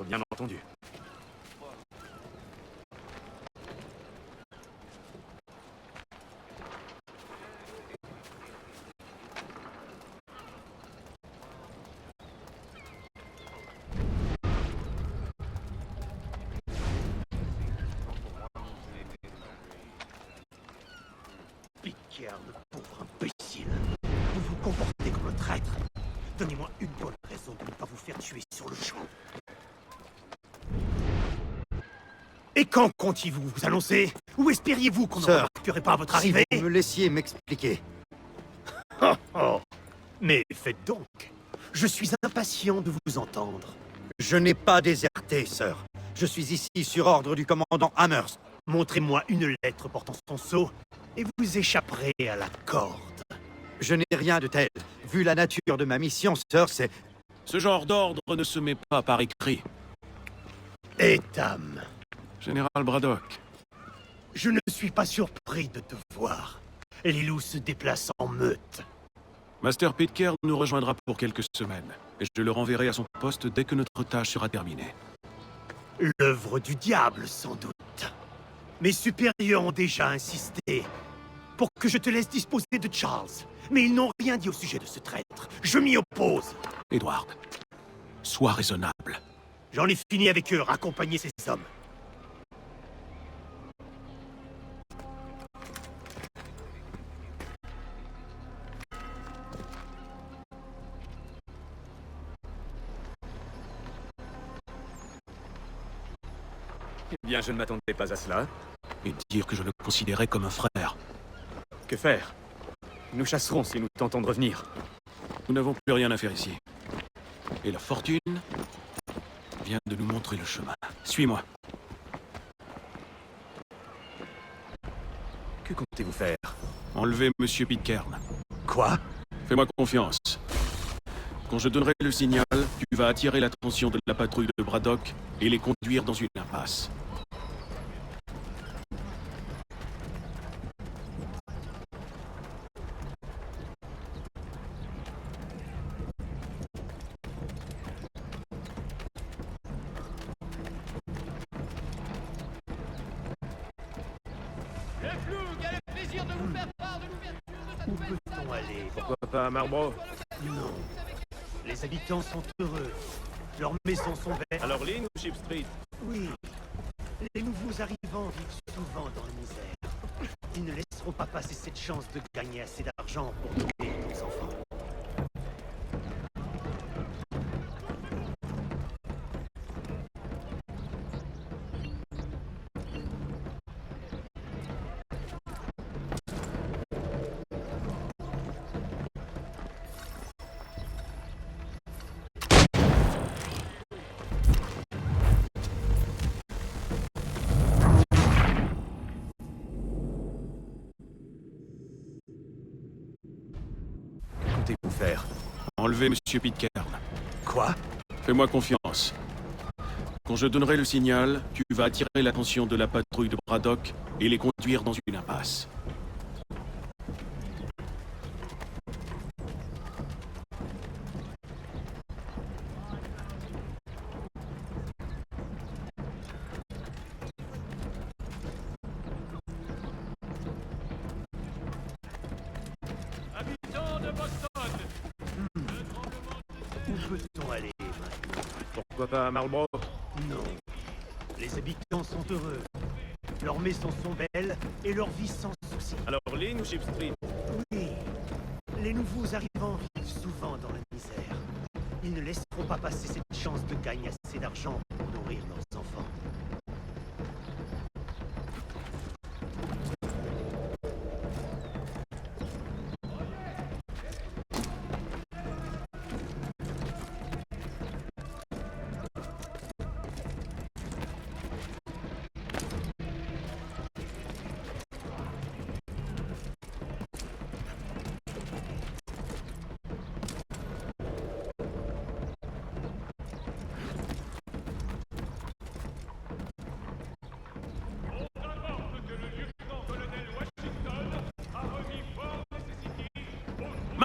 bien entendu. Pitcairn, pauvre imbécile. Vous vous comportez comme un traître. Donnez-moi une bonne raison de ne pas vous faire tuer sur le champ. Et quand comptiez-vous vous annoncer? Où espériez-vous qu'on ne remarquerait pas votre arrivée? Si vous me laissiez m'expliquer. Oh, oh. Mais faites donc. Je suis impatient de vous entendre. Je n'ai pas déserté, sir. Je suis ici sur ordre du commandant Amherst. Montrez-moi une lettre portant son sceau, et vous échapperez à la corde. Je n'ai rien de tel. Vu la nature de ma mission, sir, c'est... Ce genre d'ordre ne se met pas par écrit. Etam, Général Braddock. je ne suis pas surpris de te voir. Les loups se déplacent en meute. Master Pitcairn nous rejoindra pour quelques semaines, et je le renverrai à son poste dès que notre tâche sera terminée. L'œuvre du diable, sans doute. Mes supérieurs ont déjà insisté pour que je te laisse disposer de Charles. Mais ils n'ont rien dit au sujet de ce traître. Je m'y oppose. Edward, sois raisonnable. J'en ai fini avec eux, raccompagner ces hommes. Eh bien, je ne m'attendais pas à cela. Et dire que je le considérais comme un frère. Que faire? Nous chasserons si nous tentons de revenir. Nous n'avons plus rien à faire ici. Et la fortune vient de nous montrer le chemin. Suis-moi. Que comptez-vous faire? Enlevez Monsieur Pitcairn. Quoi? Fais-moi confiance. Quand je donnerai le signal, tu vas attirer l'attention de la patrouille de Braddock et les conduire dans une impasse. Où peut-on aller? Pourquoi pas à Marlborough? Non. Les habitants sont heureux. Leurs maisons sont belles. Alors Lynn ou Ship Street? Oui. Les nouveaux arrivants vivent souvent dans la misère. Ils ne laisseront pas passer cette chance de gagner assez d'argent pour nourrir nos enfants. Que comptez-vous faire? Enlevez Monsieur Pitcairn. Quoi? Fais-moi confiance. Quand je donnerai le signal, tu vas attirer l'attention de la patrouille de Braddock et les conduire dans une impasse. Où peut-on aller maintenant? Pourquoi pas à Marlborough? Non. Les habitants sont heureux. Leurs maisons sont belles et leur vie sans souci. Alors Lynn ou Ship Street? Oui. Les nouveaux arrivants vivent souvent dans la misère. Ils ne laisseront pas passer cette chance de gagner assez d'argent pour nourrir leurs enfants.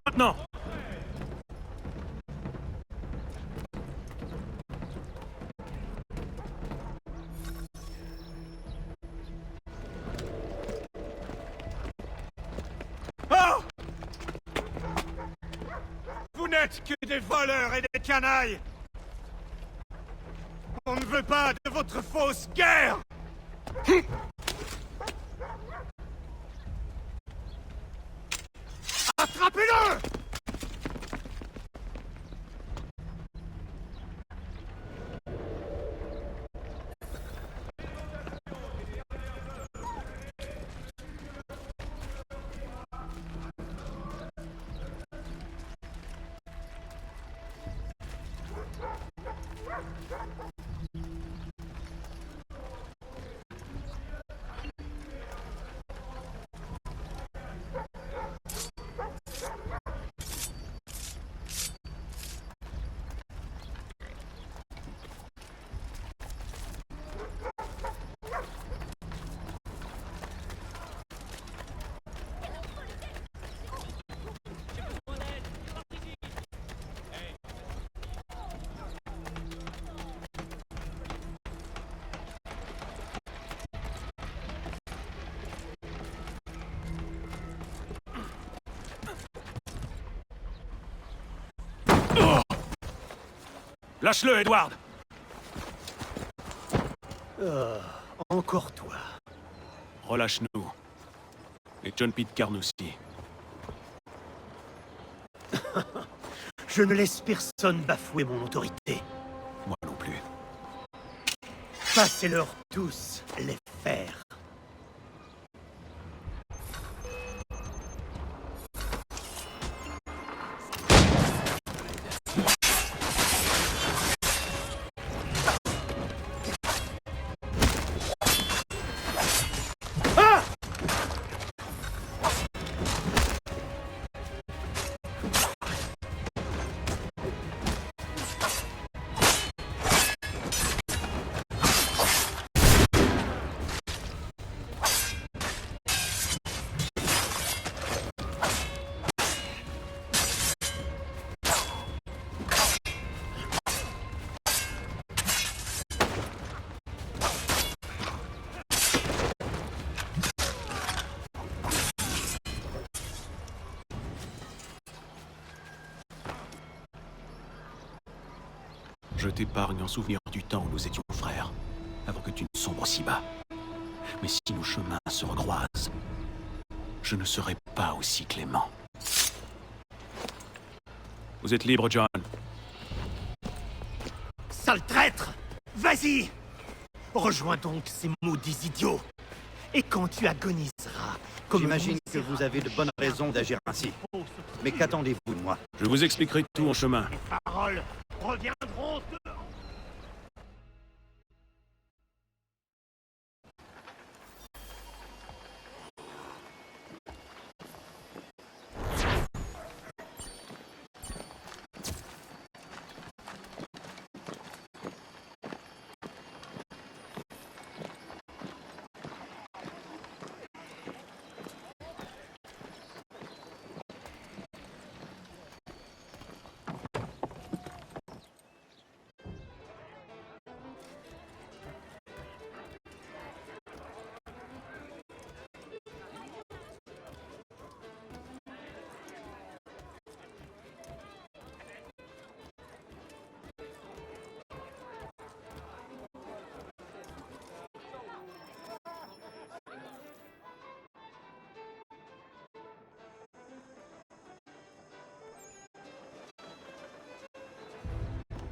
Maintenant! n'êtes que des voleurs et des canailles! On ne veut pas de votre fausse guerre! Attrapez-le! Lâche-le, Edward! Encore toi. Relâche-nous. Et John Pitcairn aussi. Je ne laisse personne bafouer mon autorité. Moi non plus. Passez-leur tous les fers. Je t'épargne en souvenir du temps où nous étions frères, avant que tu ne sombres si bas. Mais si nos chemins se recroisent, je ne serai pas aussi clément. Vous êtes libre, John. Sale traître! Vas-y! Rejoins donc ces maudits idiots. Et quand tu agoniseras, comme J'imagine que vous avez de bonnes raisons d'agir ainsi. Mais qu'attendez-vous de moi? Je vous expliquerai tout en chemin. les paroles reviendront de...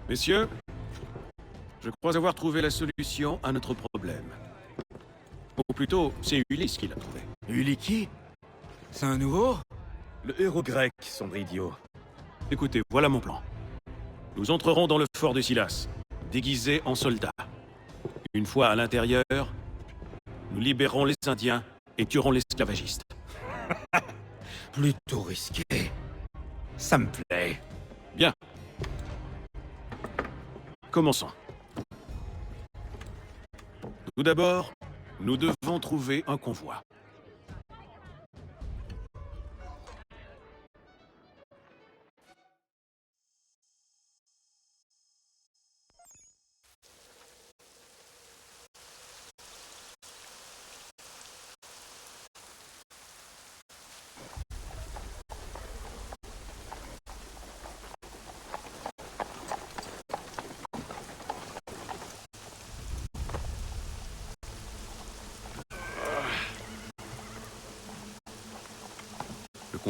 Messieurs, je crois avoir trouvé la solution à notre problème. Ou plutôt, c'est Ulysse qui l'a trouvé. Uliki? C'est un nouveau? Le héros grec, sombre idiot. Écoutez, voilà mon plan. Nous entrerons dans le fort de Silas, déguisés en soldats. Une fois à l'intérieur, nous libérerons les Indiens et tuerons l'esclavagiste. Plutôt risqué. Ça me plaît. Bien. Commençons. Tout d'abord, nous devons trouver un convoi.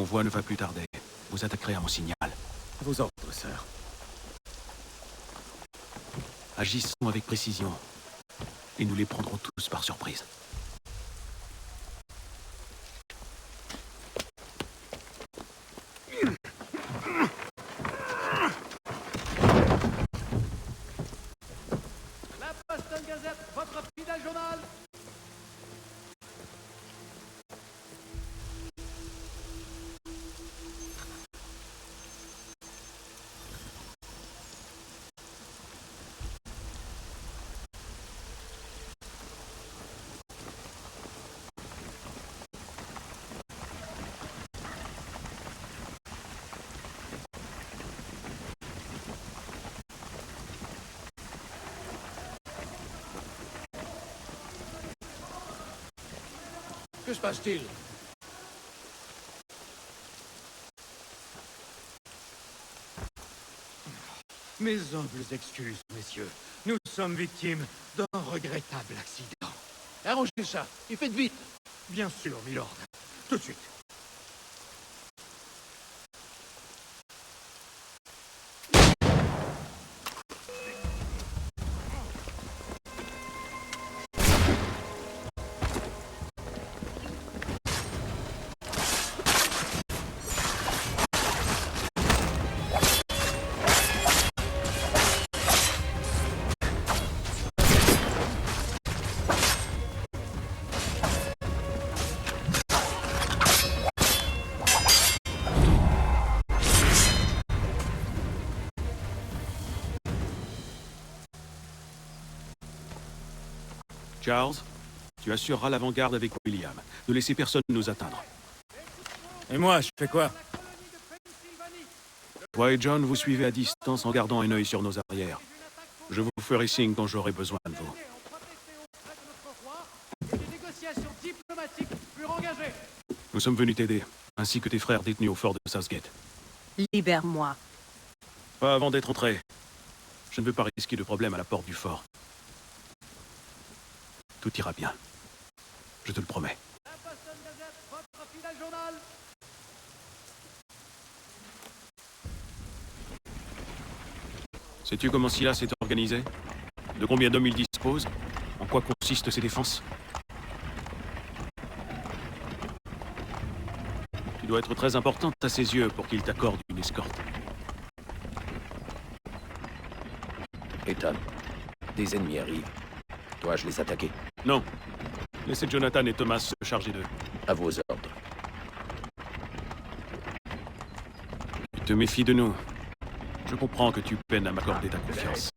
convoi ne va plus tarder. Vous attaquerez à mon signal. À vos ordres, sir. Agissons avec précision. Et nous les prendrons tous par surprise. La Boston Gazette, votre fidèle journal. Que se passe-t-il? Mes humbles excuses, messieurs. Nous sommes victimes d'un regrettable accident. Arrangez ça, et faites vite. Bien sûr, milord. Tout de suite. Charles, tu assureras l'avant-garde avec William. Ne laissez personne nous atteindre. Et moi, je fais quoi? Toi et John, vous suivez à distance en gardant un œil sur nos arrières. Je vous ferai signe quand j'aurai besoin de vous. Des négociations diplomatiques furent engagées. Nous sommes venus t'aider, ainsi que tes frères détenus au fort de Southgate. Libère-moi. Pas avant d'être entré. Je ne veux pas risquer de problème à la porte du fort. Tout ira bien. Je te le promets. La Boston Gazette, votre fidèle journal. Sais-tu comment Silas est organisé? De combien d'hommes il dispose? En quoi consistent ses défenses? Tu dois être très importante à ses yeux pour qu'il t'accorde une escorte. Ethan, des ennemis arrivent. Dois-je les attaquer? Non. Laissez Jonathan et Thomas se charger d'eux. À vos ordres. Tu te méfies de nous. Je comprends que tu peines à m'accorder ta confiance.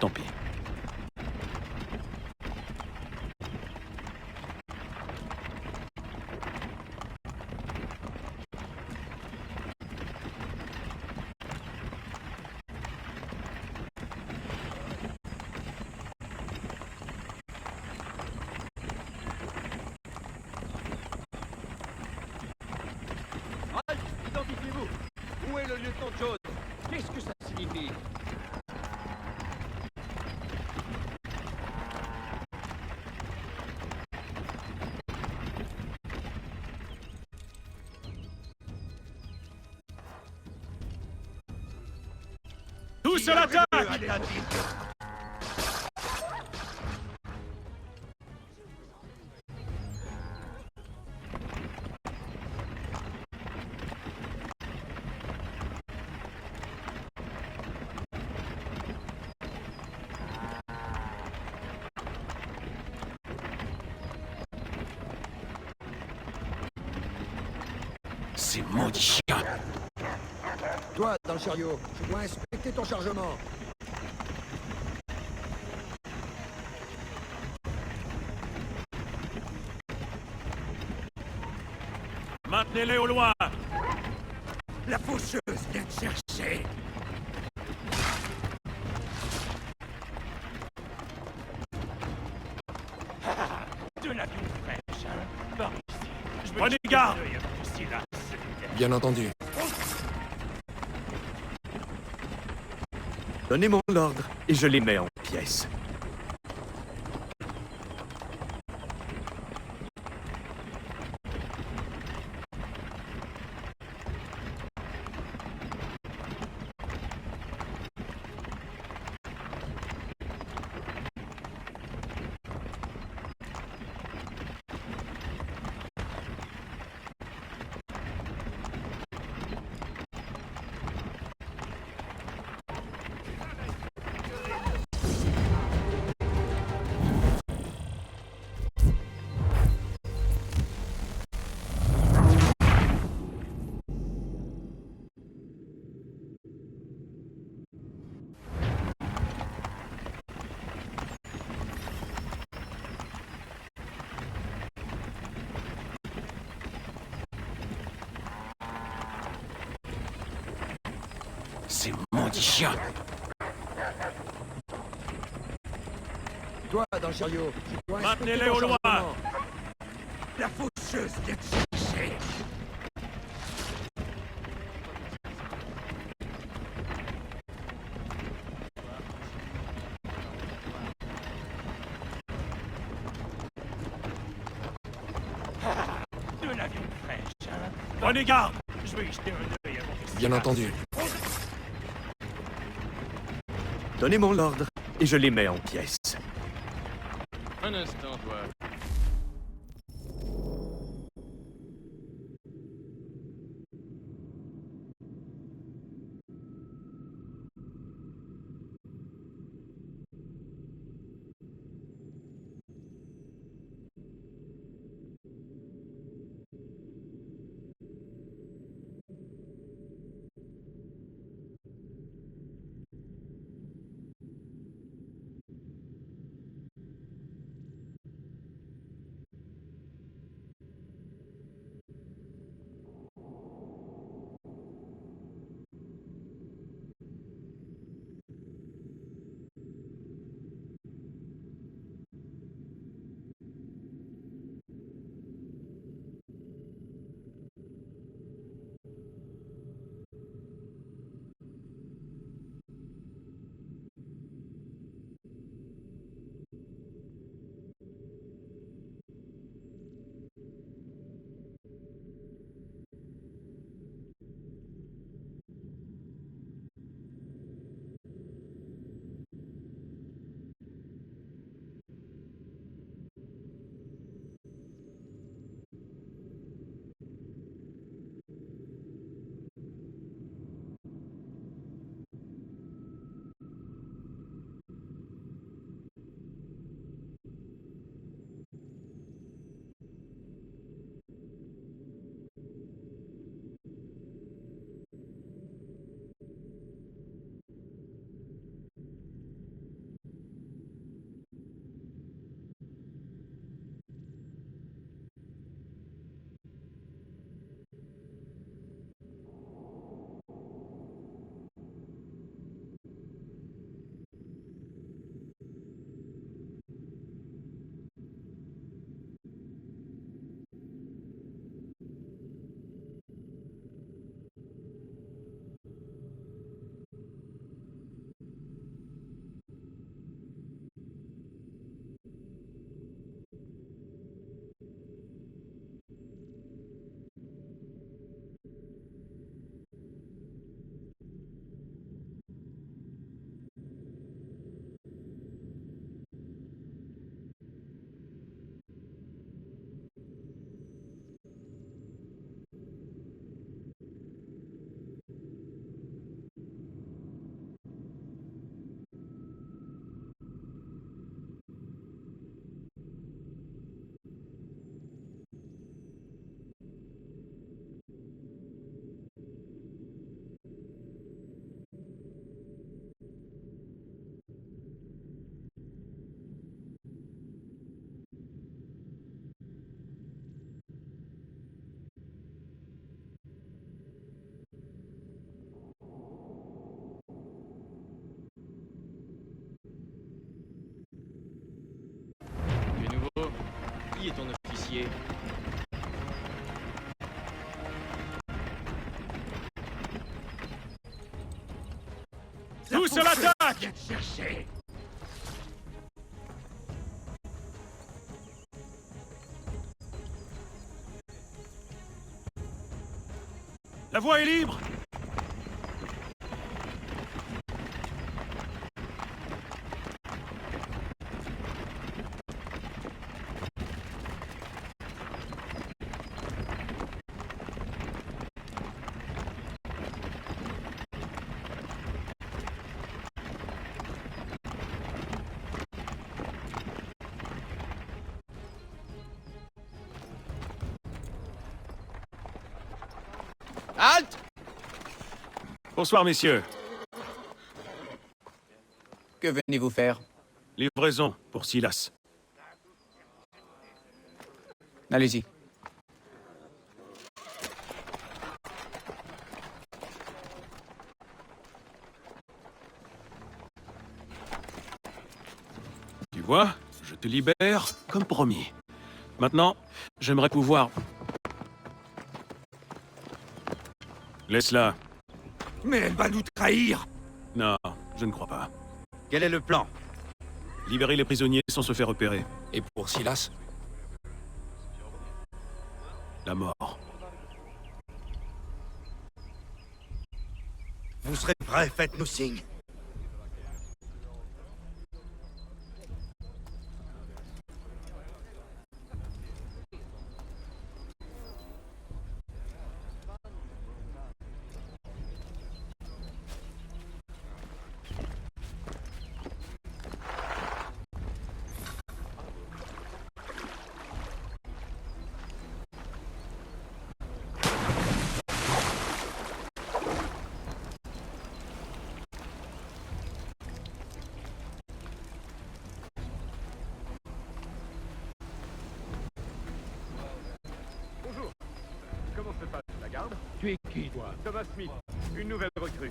Tant pis. Identifiez-vous. Où est le lieutenant Jones? Qu'est-ce que ça signifie? Tous à l'attaque! Ces maudits chiens! Toi, dans le chariot, je dois inspecter ton chargement. Maintenez-les au loin! La faucheuse vient te chercher. De la vie fraîche, hein. Par ici. Je me Prenez garde! Bien entendu. Donnez-moi l'ordre et je les mets en pièces. chien! Toi, dans le chariot, je dois inspecter Maintenez-les ton au loin. chargement. La faucheuse vient de chercher. De l'avion fraîche, hein. Prenez garde! Je vais y jeter un œil avant que Bien entendu. Donnez mon l'ordre et je les mets en pièces. Un instant, toi. Tu es nouveau? Qui est ton officier? Tous à l'attaque! Viens te chercher. La voie est libre! Halte! Bonsoir, messieurs. Que venez-vous faire? Livraison pour Silas. Allez-y. vois, je te libère comme promis. Maintenant, j'aimerais pouvoir... Laisse-la. Mais elle va nous trahir! Non, je ne crois pas. Quel est le plan? Libérer les prisonniers sans se faire repérer. Et pour Silas? La mort. Vous serez prêts, faites-nous signe. Bonjour. Comment se passe la garde? Tu es qui, toi? Thomas Smith, une nouvelle recrue.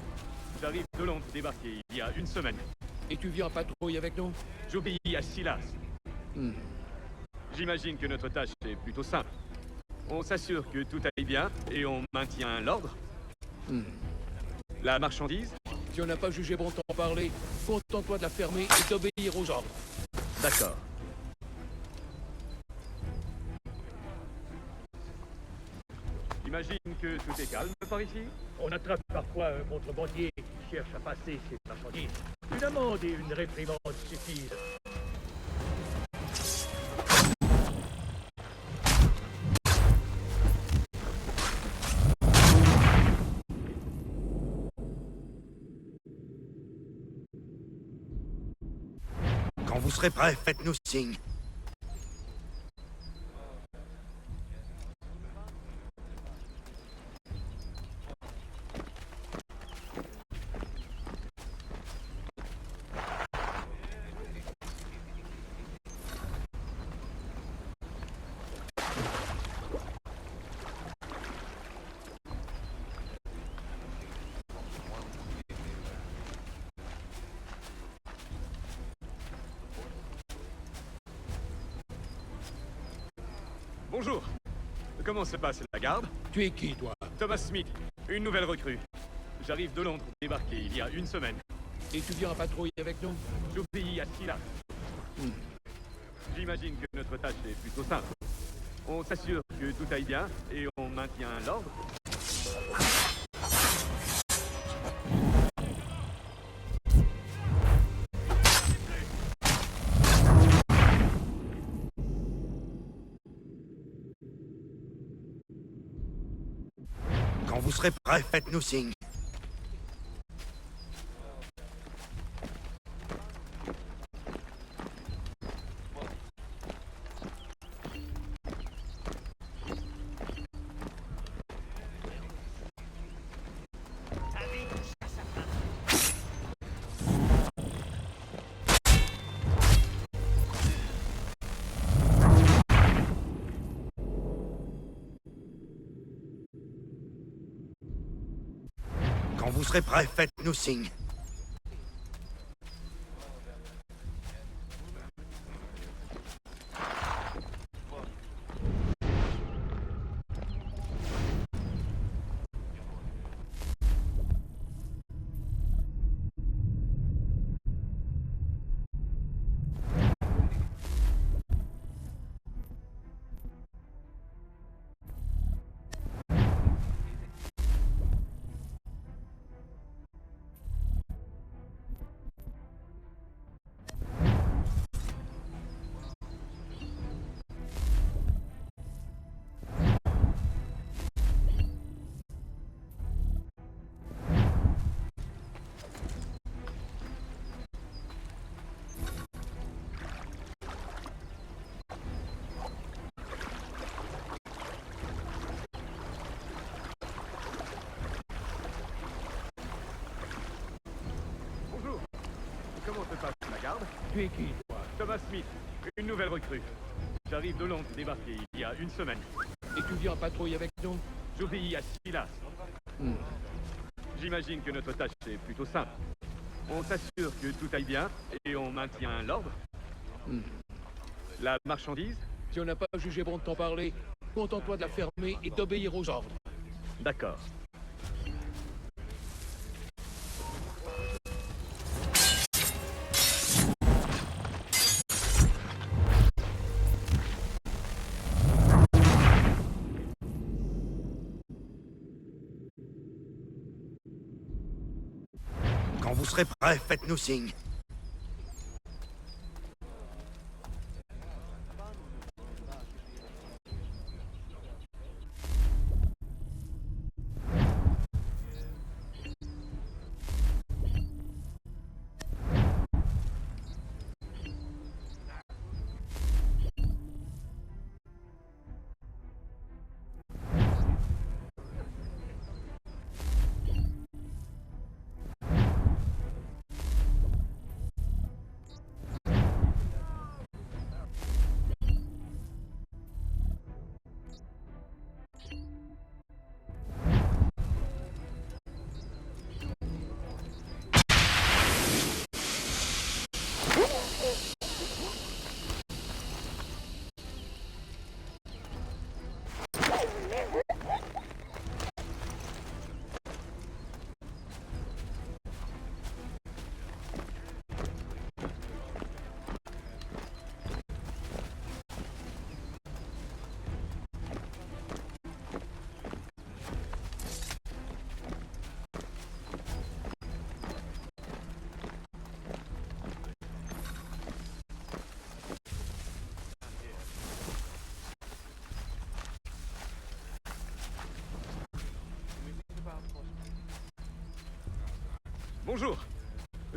J'arrive de Londres débarqué il y a une semaine. Et tu viens en patrouille avec nous? J'obéis à Silas. Hmm. J'imagine que notre tâche est plutôt simple. On s'assure que tout aille bien et on maintient l'ordre. Hmm. La marchandise? Si on n'a pas jugé bon t'en parler, contente-toi de la fermer et d'obéir aux ordres. D'accord. J'imagine que tout est calme par ici? On attrape parfois un contrebandier qui cherche à passer ses marchandises. Une amende et une réprimande suffisent. Quand vous serez prêts, faites-nous signe. Bonjour. Comment se passe la garde? Tu es qui, toi? Thomas Smith, une nouvelle recrue. J'arrive de Londres débarqué il y a une semaine. Et tu viens en patrouille avec nous? J'obéis à Silas. Hmm. J'imagine que notre tâche est plutôt simple. On s'assure que tout aille bien et on maintient l'ordre. Quand vous serez prêts, faites-nous signe. Quand vous serez prêts, faites-nous signe. Bonjour. Comment se passe la garde? Tu es qui, toi? Thomas Smith, une nouvelle recrue. J'arrive de Londres débarqué il y a une semaine. Et tu viens en patrouille avec nous? J'obéis à Silas. Hmm. J'imagine que notre tâche est plutôt simple. On s'assure que tout aille bien et on maintient l'ordre. La marchandise? Si on n'a pas jugé bon de t'en parler, contente-toi de la fermer et d'obéir aux ordres. D'accord. Quand vous serez prêts, faites-nous signe. Bonjour.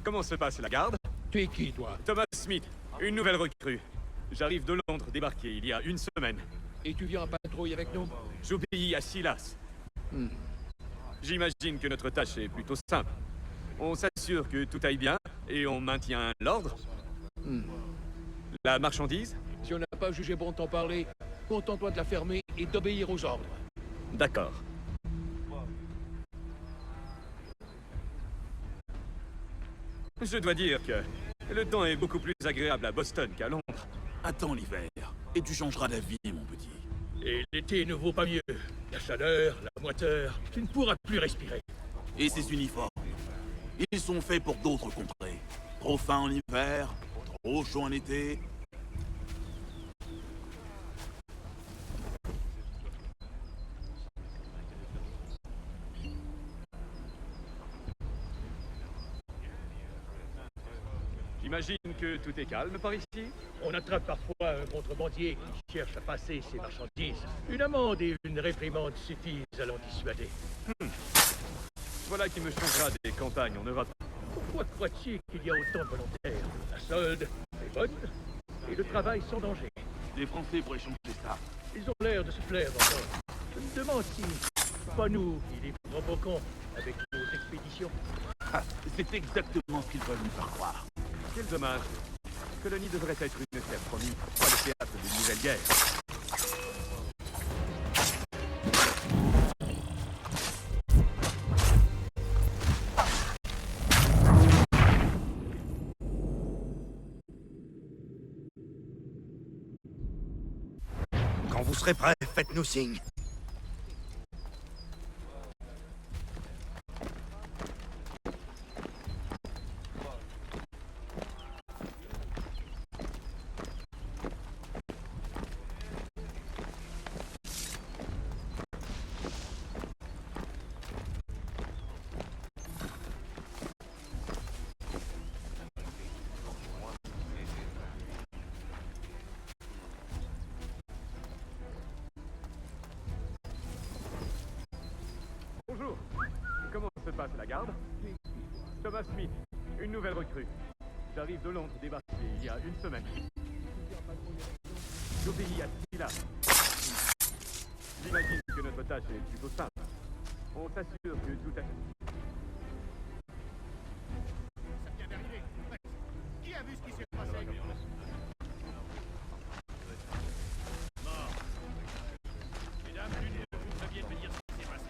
Comment se passe la garde? Tu es qui, toi? Thomas Smith, une nouvelle recrue. J'arrive de Londres, débarqué il y a une semaine. Et tu viens en patrouille avec nous? J'obéis à Silas. J'imagine que notre tâche est plutôt simple. On s'assure que tout aille bien et on maintient l'ordre. La marchandise? Si on n'a pas jugé bon de t'en parler, contente-toi de la fermer et d'obéir aux ordres. D'accord. Je dois dire que le temps est beaucoup plus agréable à Boston qu'à Londres. Attends l'hiver, et tu changeras d'avis, mon petit. Et l'été ne vaut pas mieux. La chaleur, la moiteur, tu ne pourras plus respirer. Et ces uniformes? Ils sont faits pour d'autres contrées. Trop fins en hiver, trop chaud en été. J'imagine que tout est calme par ici? On attrape parfois un contrebandier qui cherche à passer ses marchandises. Une amende et une réprimande suffisent à l'en dissuader. Voilà qui me changera des campagnes en Europe. Pourquoi crois-tu qu'il y a autant de volontaires? La solde est bonne et le travail sans danger. Les Français pourraient changer ça. Ils ont l'air de se plaire encore. Je me demande si pas nous qui les provoquons avec nos expéditions. Ah, c'est exactement ce qu'ils veulent nous faire croire. Quel dommage. La colonie devrait être une terre promise, pas le théâtre d'une nouvelle guerre. Quand vous serez prêts, faites-nous signe. Bonjour. Comment se passe la garde? Thomas Smith, une nouvelle recrue. J'arrive de Londres, débarqué il y a une semaine. J'obéis à Silas. J'imagine que notre tâche est plutôt simple. On s'assure que tout est... Ça vient d'arriver. Qui a vu ce qui s'est passé? Mesdames, l'une de vous prévient de me dire ce qui s'est passé.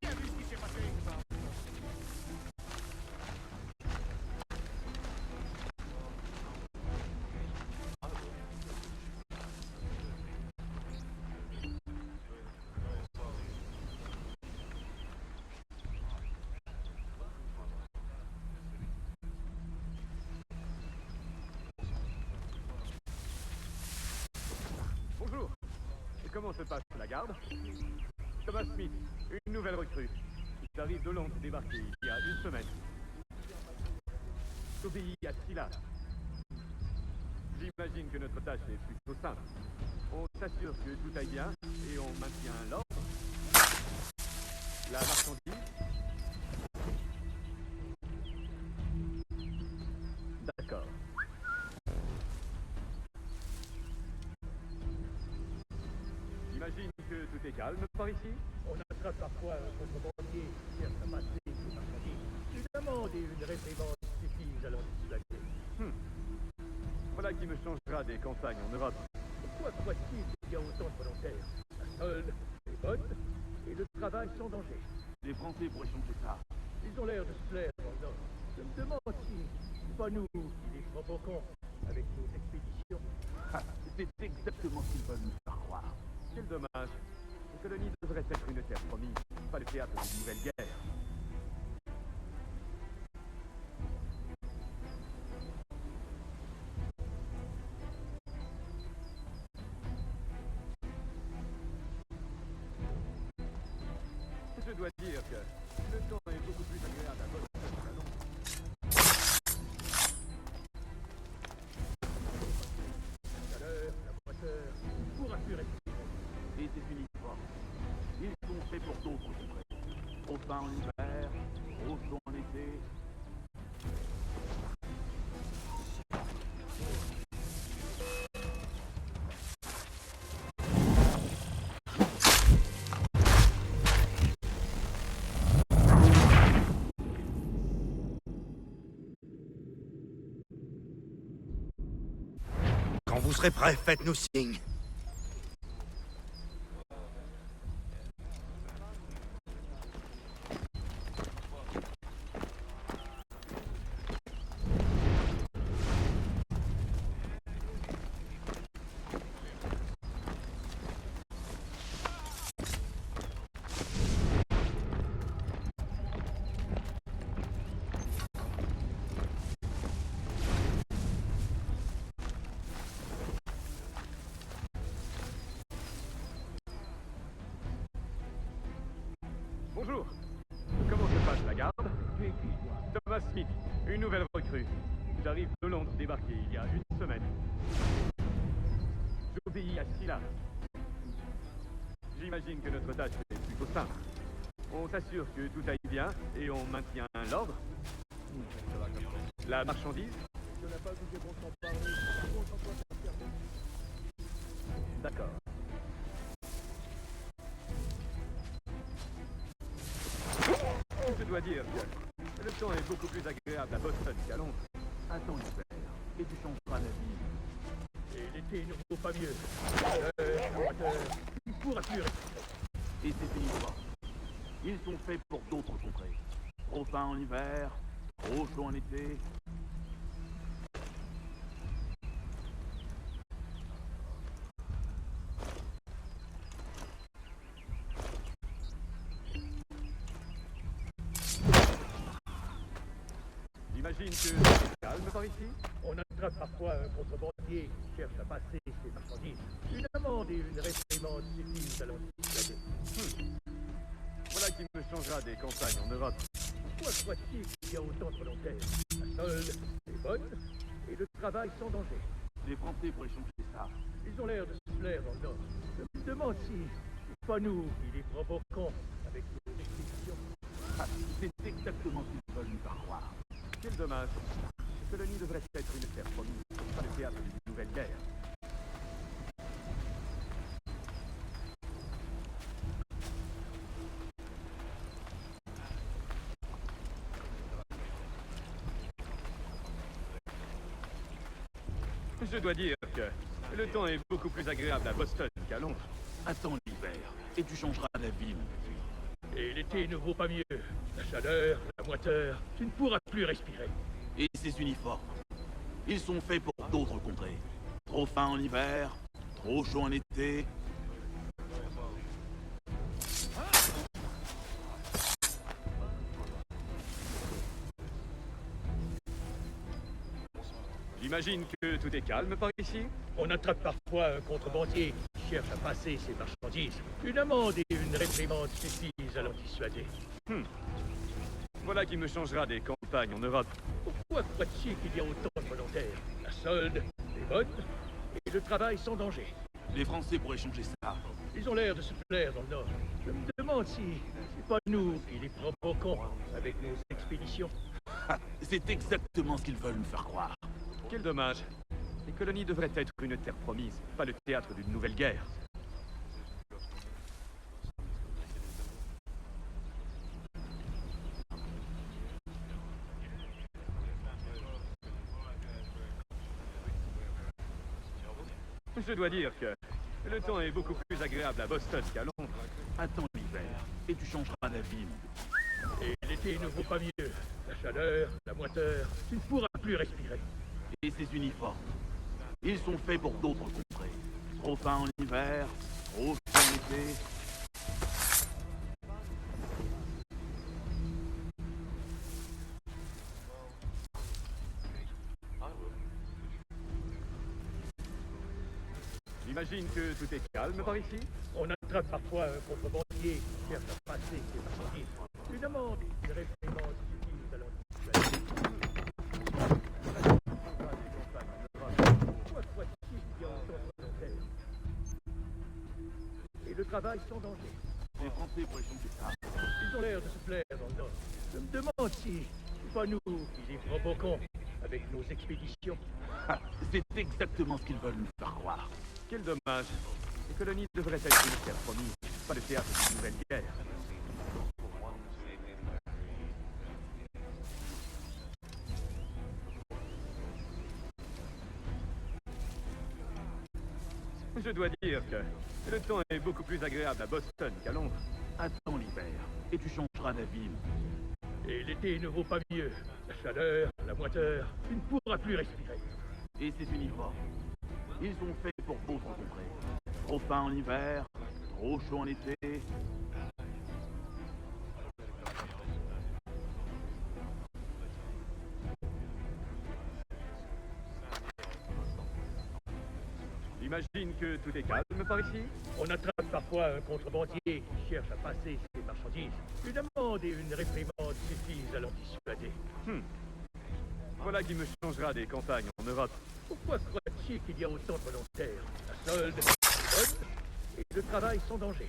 Qui a vu ce qui s'est passé? Comment se passe la garde? Thomas Smith, une nouvelle recrue. J'arrive de Londres, débarqué il y a une semaine. J'obéis à Silas. J'imagine que notre tâche est plutôt simple. On s'assure que tout aille bien et on maintient l'ordre. La marchandise. D'accord. J'imagine que tout est calme par ici. On attrape parfois un contrebandier qui cherche à passer ses marchandises. Une amende et une réprimande suffisent à l'en dissuader. Voilà qui me changera des campagnes en Europe. Pourquoi croit-il qu'il y a autant de volontaires? La solde est bonne et le travail sans danger. Les Français pourraient changer ça. Ils ont l'air de se plaire dans le Nord. Je me demande si c'est pas nous qui les provoquons avec nos expéditions. C'est exactement ce qu'ils veulent nous faire croire. Quel dommage. Les colonies devraient être une terre promise, pas le théâtre d'une nouvelle guerre. Je dois dire que le temps est beaucoup plus agréable à Boston qu'à Londres. La chaleur, la moiteur, il pourra plus respirer. Et ces uniformes, ils sont faits pour d'autres contrées. Trop fin en hiver, trop chaud en été. Quand vous serez prêts, faites-nous signe. Bonjour. Comment se passe la garde? Thomas Smith, une nouvelle recrue. J'arrive de Londres, débarqué il y a une semaine. J'obéis à Silas. J'imagine que notre tâche est plutôt simple. On s'assure que tout aille bien et on maintient l'ordre. La marchandise. D'accord. Je dois dire que le temps est beaucoup plus agréable à Boston qu'à Londres. Attends l'hiver, et tu changeras la vie. Et l'été ne vaut pas mieux. La chaleur, la moiteur, il ne pourra plus respirer. Et ces uniformes, ils sont faits pour d'autres contrées. Trop fin en hiver, trop chaud en été. J'imagine que c'est calme par ici. On attrape parfois un contrebandier qui cherche à passer ses marchandises. Une amende et une réprimande suffisent à l'en dissuader. Voilà qui me changera des campagnes en Europe. Pourquoi croit-il qu'il y a autant de volontaires? La solde est bonne et le travail sans danger. Les Français pourraient changer ça. Ils ont l'air de se plaire dans le Nord. Je me demande si c'est pas nous qui les provoquons avec nos expéditions. C'est exactement ce qu'ils veulent nous faire croire. Quel dommage. Les colonies devraient être une terre promise, pas le théâtre d'une nouvelle guerre. Je dois dire que le temps est beaucoup plus agréable à Boston qu'à Londres. Attends l'hiver, et tu changeras la vie, mon petit. Et l'été ne vaut pas mieux. La chaleur, la moiteur, tu ne pourras plus respirer. Et ces uniformes, ils sont faits pour d'autres contrées. Trop fin en hiver, trop chaud en été. J'imagine que tout est calme par ici. On attrape parfois un contrebandier qui cherche à passer ses marchandises. Une amende et une réprimande suffisent à l'en dissuader. Voilà qui me changera des campagnes en Europe. Pourquoi crois-tu qu'il y a autant de volontaires? La solde est bonne et le travail sans danger. Les Français pourraient changer ça. Ils ont l'air de se plaire dans le Nord. Je me demande si c'est pas nous qui les provoquons avec nos expéditions. C'est exactement ce qu'ils veulent nous faire croire. Quel dommage. Les colonies devraient être une terre promise, pas le théâtre d'une nouvelle guerre. Je dois dire que le temps est beaucoup plus agréable à Boston qu'à Londres. Attends l'hiver, et tu changeras d'avis. Et l'été ne vaut pas mieux. La chaleur, la moiteur, tu ne pourras plus respirer. Et ces uniformes, ils sont faits pour d'autres contrées. Trop fins en hiver, trop chauds en été. J'imagine que tout est calme par ici. On attrape parfois un contrebandier qui cherche à passer ses marchandises. Une amende, une réprimande suffisent à l'en dissuader. Pourquoi crois-tu qu'il y a autant de volontaires? Et le travail sans danger. Les Français pourraient changer ça. Ils ont l'air de se plaire dans le Nord. Je me demande si c'est pas nous qui les provoquons avec nos expéditions. C'est exactement ce qu'ils veulent nous faire croire. Quel dommage. Les colonies devraient être une terre promise, pas le théâtre d'une nouvelle guerre. Je dois dire que le temps est beaucoup plus agréable à Boston qu'à Londres. Attends l'hiver, et tu changeras d'avis. Et l'été ne vaut pas mieux. La chaleur, la moiteur, tu ne pourras plus respirer. Et ces uniformes, ils sont faits pour d'autres contrées. Trop fins en hiver, trop chauds en été. J'imagine que tout est calme par ici. On attrape parfois un contrebandier qui cherche à passer ses marchandises. Une amende et une réprimande suffisent à l'en dissuader. Voilà qui me changera des campagnes en Europe. Pourquoi crois-tu qu'il y a autant de volontaires? La solde est bonne et le travail sans danger.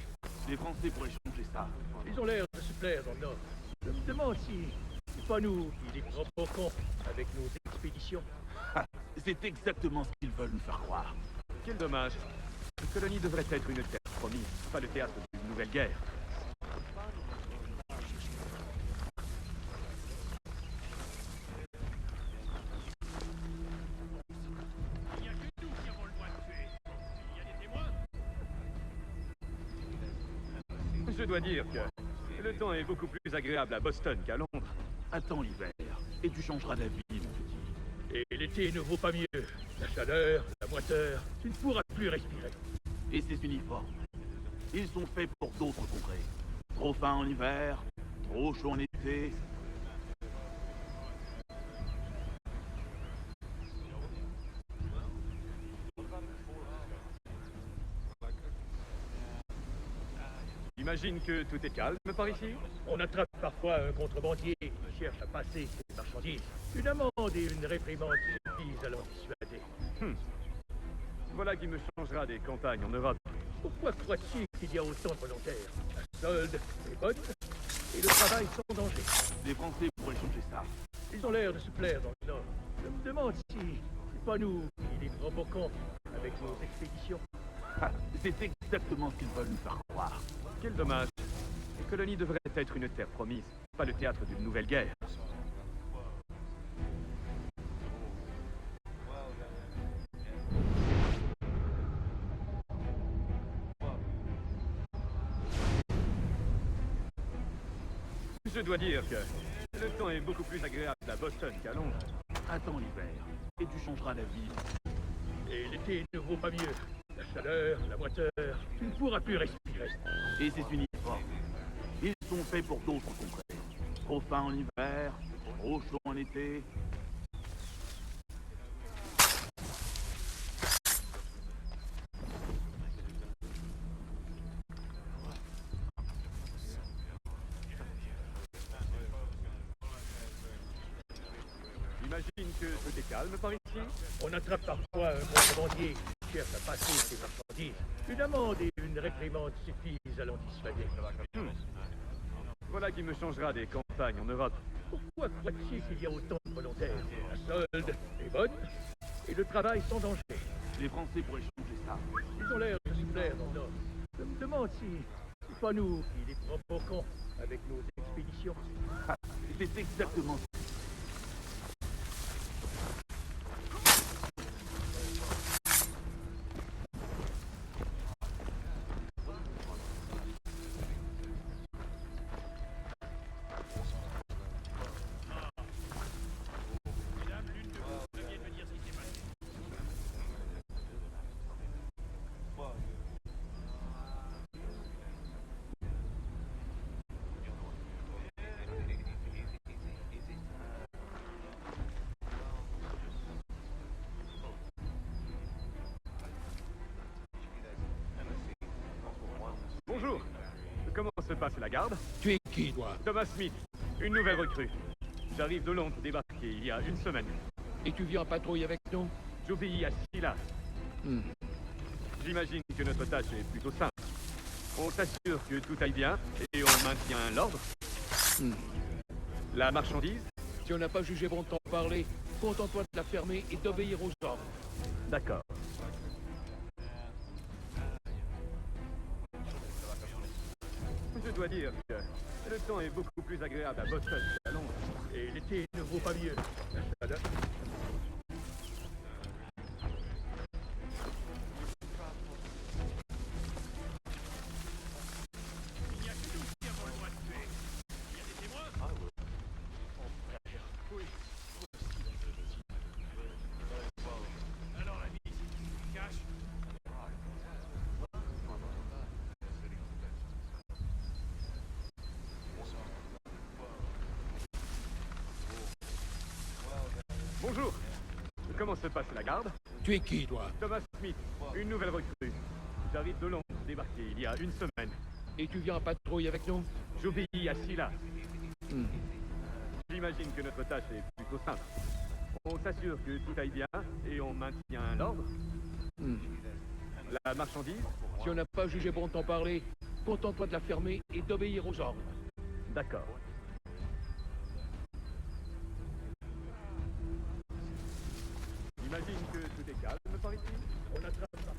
Les Français pourraient changer ça. Ils ont l'air de se plaire dans le Nord. Je me demande si c'est pas nous qui les provoquons avec nos expéditions. C'est exactement ce qu'ils veulent nous faire croire. Quel dommage. Les colonies devraient être une terre promise, pas le théâtre d'une nouvelle guerre. Je dois dire que le temps est beaucoup plus agréable à Boston qu'à Londres. Attends l'hiver, et tu changeras d'avis, mon petit. Et l'été ne vaut pas mieux. La chaleur, la moiteur, tu ne pourras plus respirer. Et ces uniformes, ils sont faits pour d'autres contrées. Trop fins en hiver, trop chauds en été. J'imagine que tout est calme par ici. On attrape parfois un contrebandier qui cherche à passer ses marchandises. Une amende et une réprimande suffisent à l'en dissuader. Voilà qui me changera des campagnes en Europe. Pourquoi crois-tu qu'il y a autant de volontaires? La solde est bonne et le travail sans danger. Les Français pourraient changer ça. Ils ont l'air de se plaire dans le Nord. Je me demande si c'est pas nous qui les provoquons avec nos expéditions. C'est exactement ce qu'ils veulent nous faire croire. Quel dommage. Les colonies devraient être une terre promise, pas le théâtre d'une nouvelle guerre. Je dois dire que le temps est beaucoup plus agréable à Boston qu'à Londres. Attends l'hiver, et tu changeras d'avis. Et l'été ne vaut pas mieux. La chaleur, la moiteur, tu ne pourras plus respirer. Et ces uniformes, ils sont faits pour d'autres contrées. Trop fins en hiver, trop chauds en été. que tout est calme par ici? On attrape parfois un contrebandier qui cherche à passer ses marchandises. Une amende et une réprimande suffisent à l'en dissuader. Voilà qui me changera des campagnes en Europe. Pourquoi crois-tu qu'il y a autant de volontaires? La solde est bonne et le travail sans danger. Les Français pourraient changer ça. Ils ont l'air de se plaire dans le Nord. Je me demande si c'est pas nous qui les provoquons avec nos expéditions. C'est exactement ça. Bonjour. Comment se passe la garde? Tu es qui, toi? Thomas Smith, une nouvelle recrue. J'arrive de Londres, débarqué il y a une semaine. Et tu viens en patrouille avec nous? J'obéis à Silas. J'imagine que notre tâche est plutôt simple. On s'assure que tout aille bien et on maintient l'ordre. La marchandise? Si on n'a pas jugé bon de t'en parler, contente-toi de la fermer et d'obéir aux ordres. D'accord. Je dois dire que le temps est beaucoup plus agréable à Boston qu'à Londres. Et l'été ne vaut pas mieux. Bonjour. Comment se passe la garde? Tu es qui, toi? Thomas Smith, une nouvelle recrue. J'arrive de Londres, débarqué il y a une semaine. Et tu viens en patrouille avec nous? J'obéis à Silas. J'imagine que notre tâche est plutôt simple. On s'assure que tout aille bien et on maintient l'ordre. La marchandise? Si on n'a pas jugé bon de t'en parler, contente-toi de la fermer et d'obéir aux ordres. D'accord. J'imagine que tout est calme par ici? On attrape ça.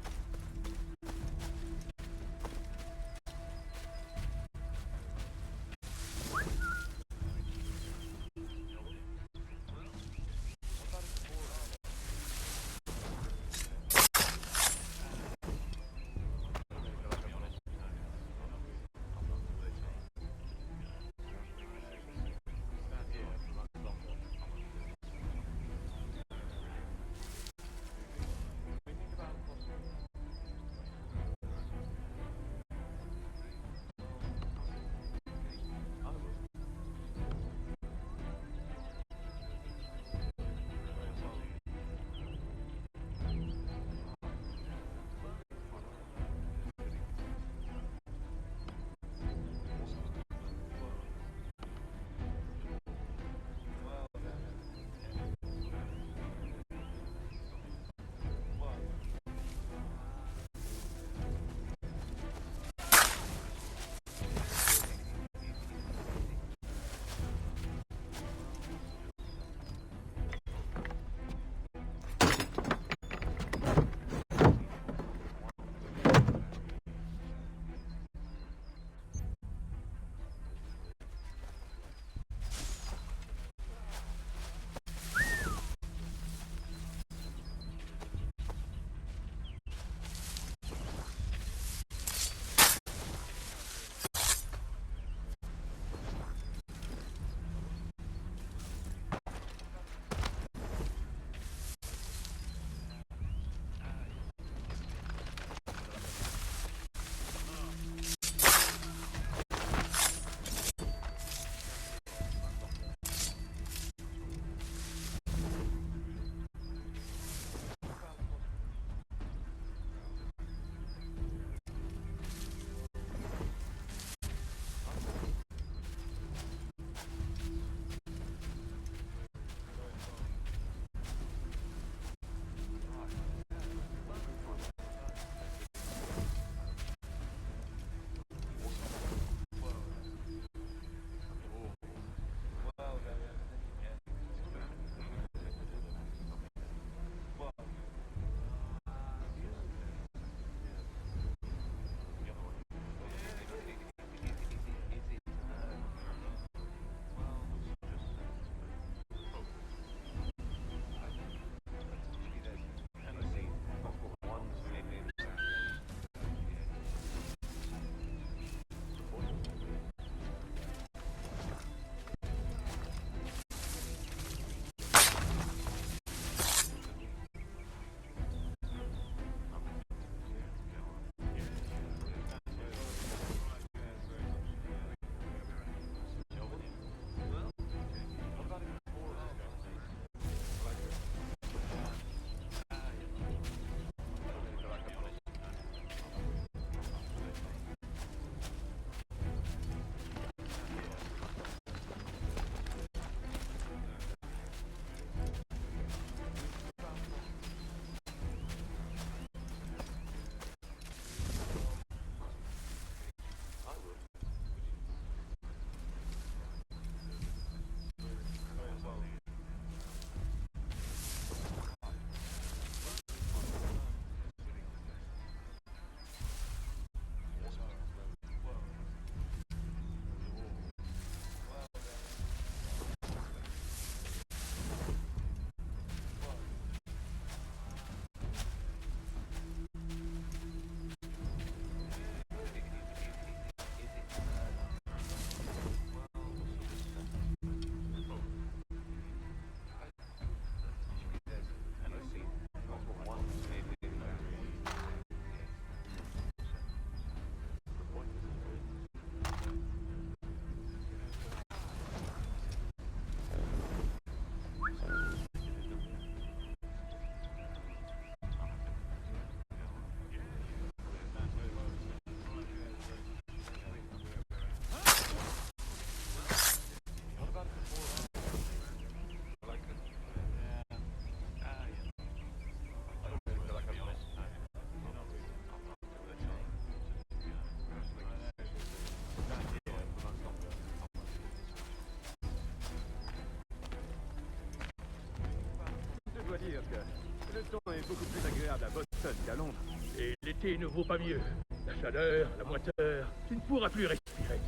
dire que le temps est beaucoup plus agréable à Boston qu'à Londres. Et l'été ne vaut pas mieux. La chaleur, la moiteur, tu ne pourras plus respirer.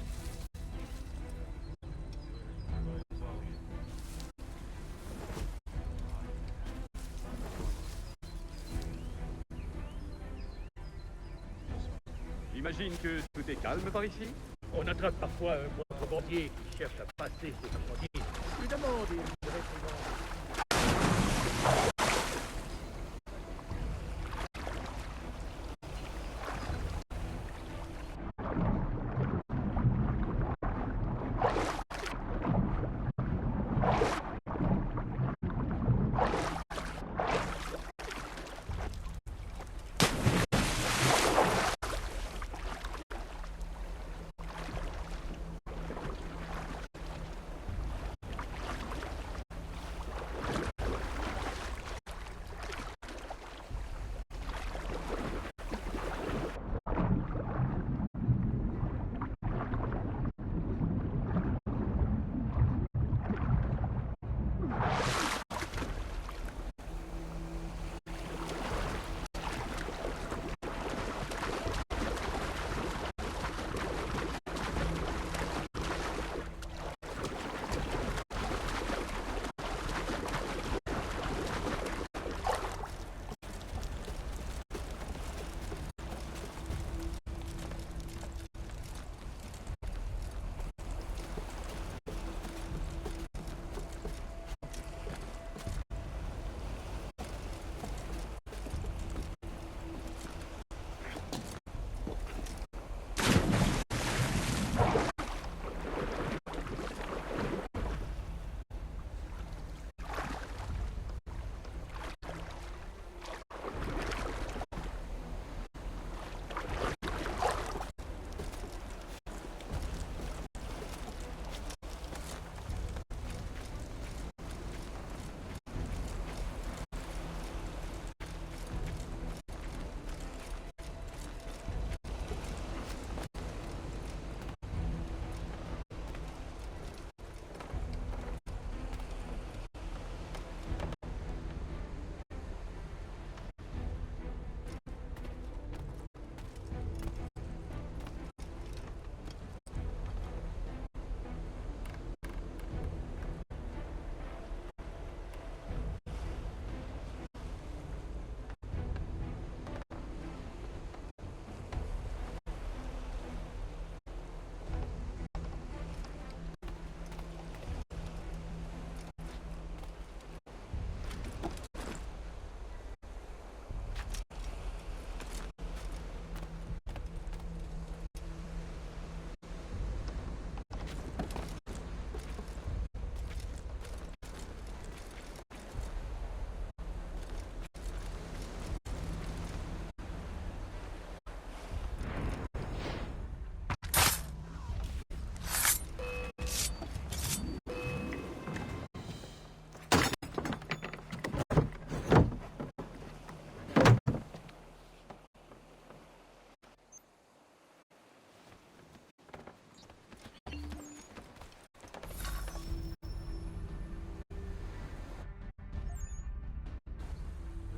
J'imagine que tout est calme par ici. On attrape parfois un contrebandier qui cherche à passer ses marchandises. Une amende et une réprimande.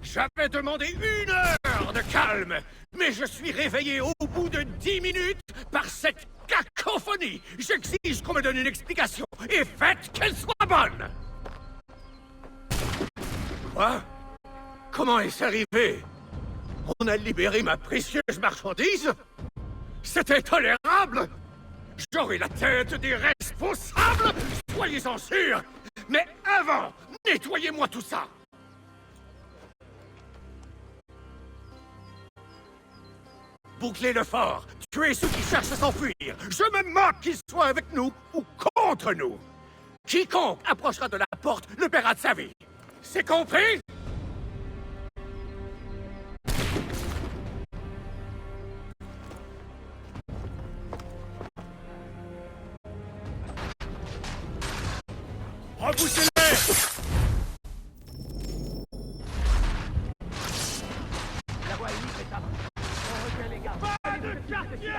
J'avais demandé 1 heure de calme, mais je suis réveillé au bout de 10 minutes par cette cacophonie. J'exige qu'on me donne une explication, et faites qu'elle soit bonne. Quoi? Comment est-ce arrivé? On a libéré ma précieuse marchandise? C'était tolérable? J'aurai la tête des responsables? Soyez-en sûrs! Mais avant, nettoyez-moi tout ça! Bouclez le fort! Tuez ceux qui cherchent à s'enfuir! Je me moque qu'ils soient avec nous ou contre nous! Quiconque approchera de la porte le paiera de sa vie! C'est compris? Repoussez-les! La voie est libre, et ça. On retient les gars. Pas de quartier!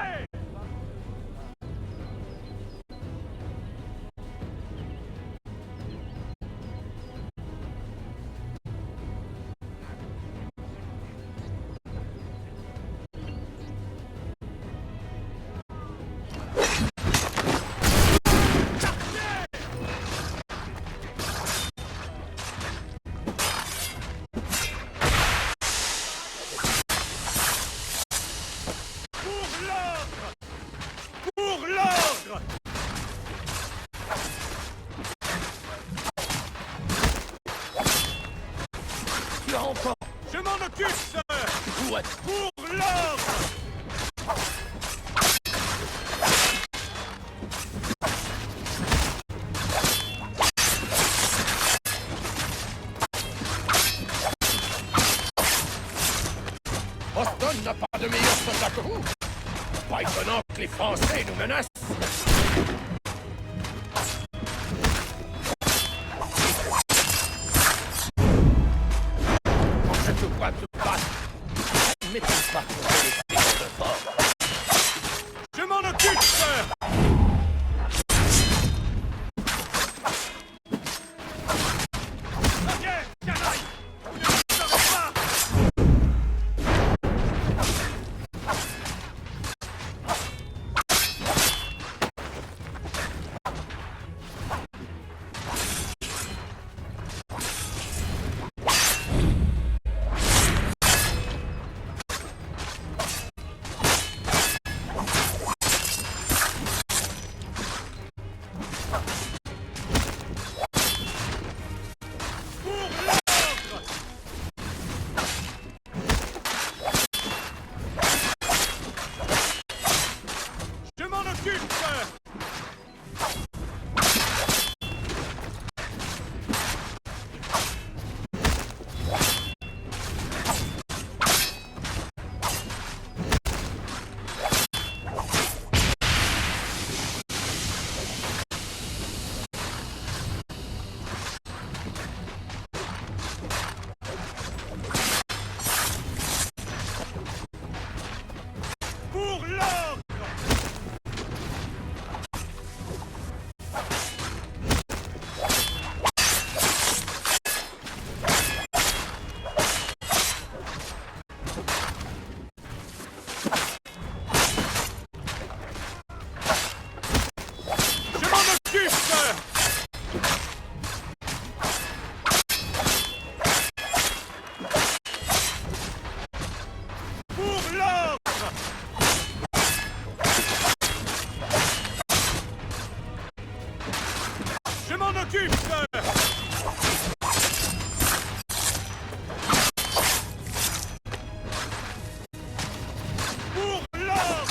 tu as encore... Je m'en occupe, sœur! Pour l'ordre! Boston n'a pas de meilleurs soldats que vous. Pas étonnant que les Français nous menacent. Quand je te vois te battre, ça ne m'étonne pas qu'on ait les pieds de fort. Je m'en occupe, sœur! Ok, canaille! Vous ne me saurez pas! Je m'en occupe, sœur! Pour l'ordre! Je m'en occupe, sœur! Pour l'ordre! Je m'en occupe, sœur! Pour l'ordre!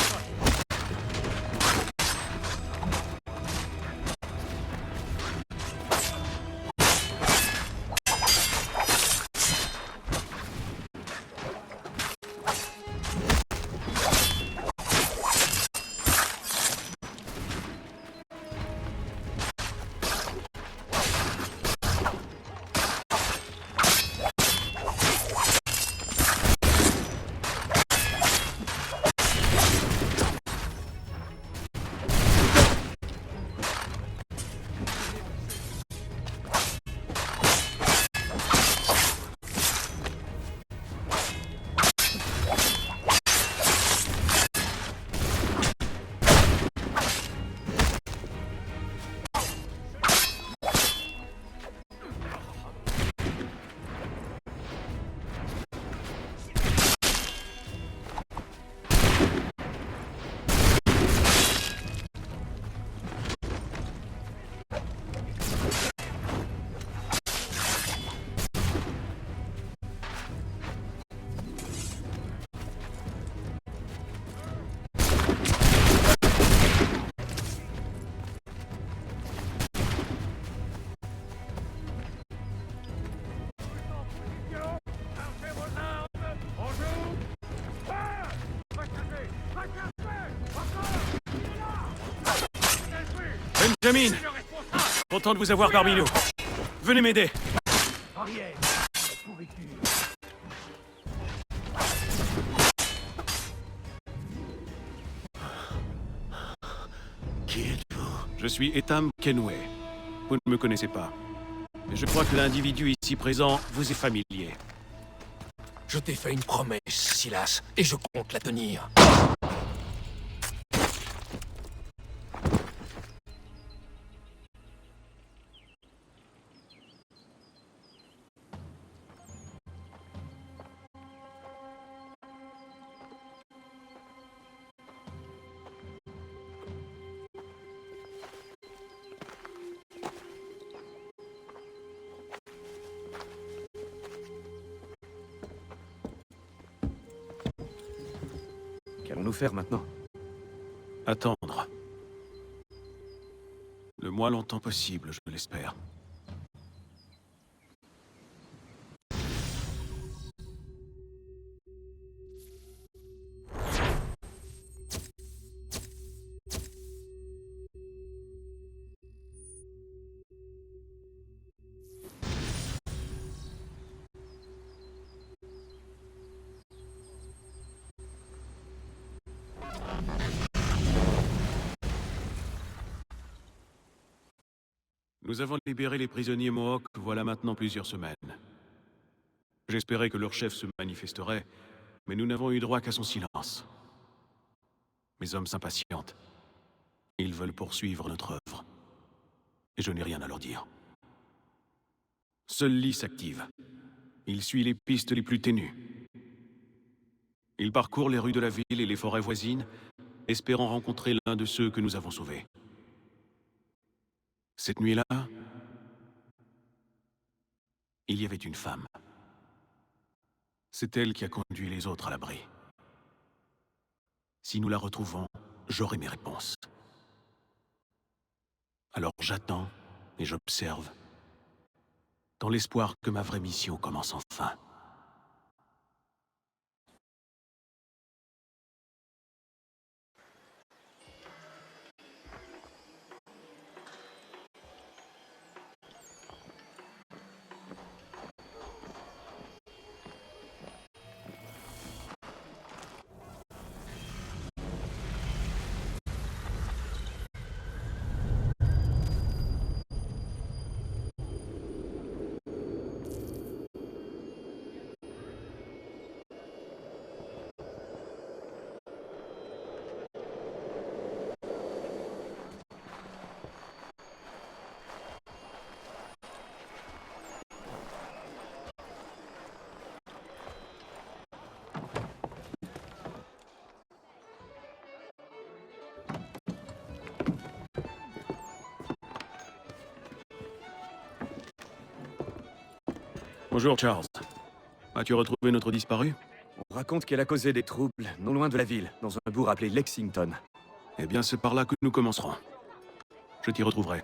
Benjamin! Content de vous avoir parmi nous. Venez m'aider. Qui êtes-vous? Je suis Etham Kenway. Vous ne me connaissez pas. Mais je crois que l'individu ici présent vous est familier. Je t'ai fait une promesse, Silas, et je compte la tenir. Qu'allons-nous faire maintenant? Attendre. Le moins longtemps possible, je l'espère. Nous avons libéré les prisonniers Mohawks voilà maintenant plusieurs semaines. J'espérais que leur chef se manifesterait, mais nous n'avons eu droit qu'à son silence. Mes hommes s'impatientent. Ils veulent poursuivre notre œuvre. Et je n'ai rien à leur dire. Seul Lee s'active. Il suit les pistes les plus ténues. Il parcourt les rues de la ville et les forêts voisines, espérant rencontrer l'un de ceux que nous avons sauvés. Cette nuit-là, il y avait une femme. C'est elle qui a conduit les autres à l'abri. Si nous la retrouvons, j'aurai mes réponses. Alors j'attends et j'observe, dans l'espoir que ma vraie mission commence enfin. Bonjour, Charles. As-tu retrouvé notre disparu? On raconte qu'elle a causé des troubles non loin de la ville, dans un bourg appelé Lexington. Eh bien, c'est par là que nous commencerons. Je t'y retrouverai.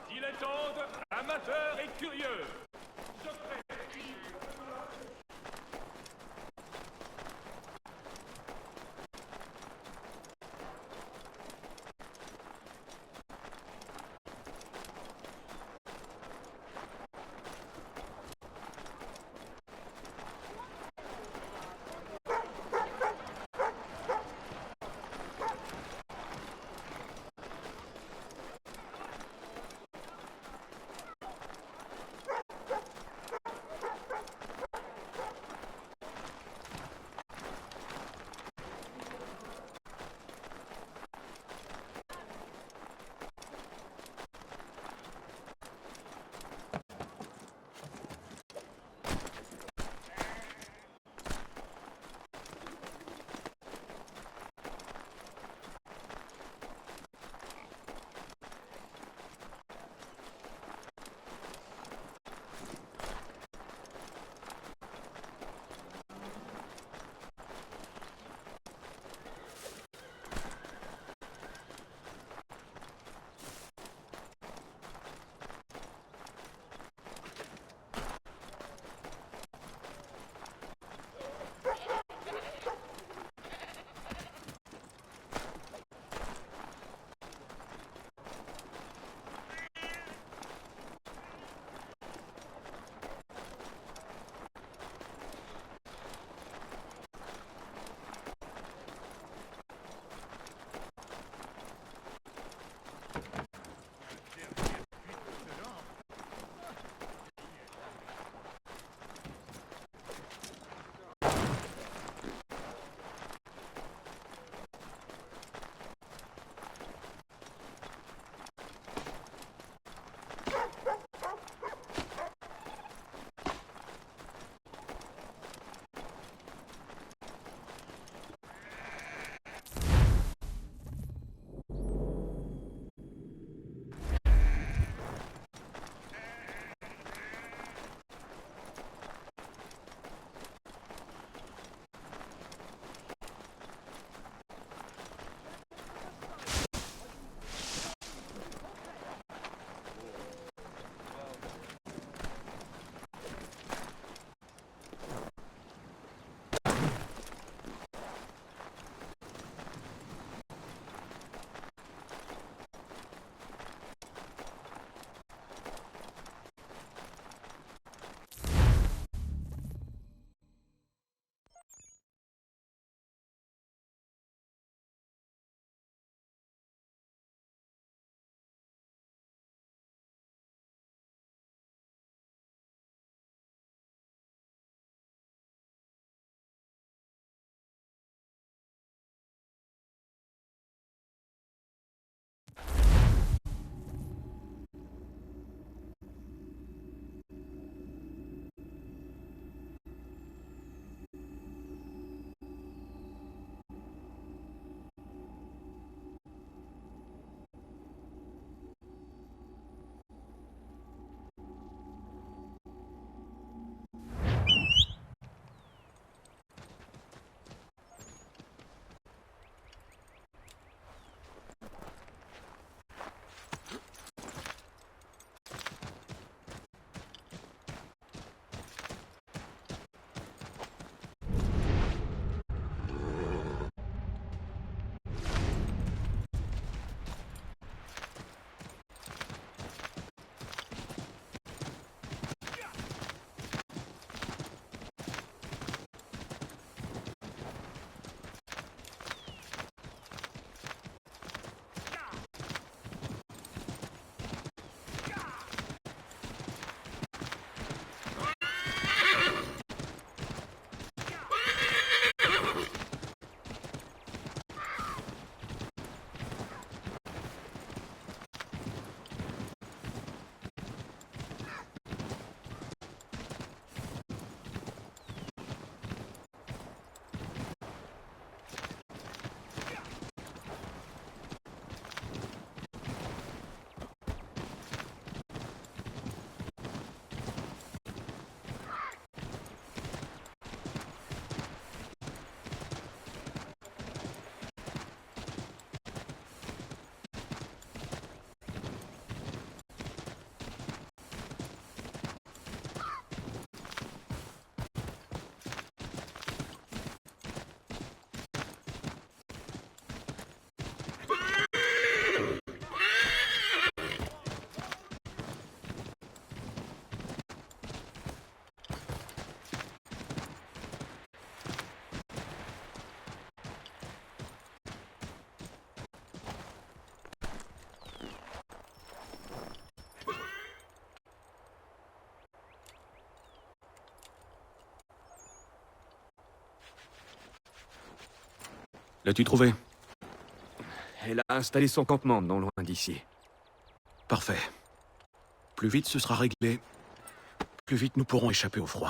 Dilettante, amateur et curieux. L'as-tu trouvé? Elle a installé son campement non loin d'ici. Parfait. Plus vite ce sera réglé, plus vite nous pourrons échapper au froid.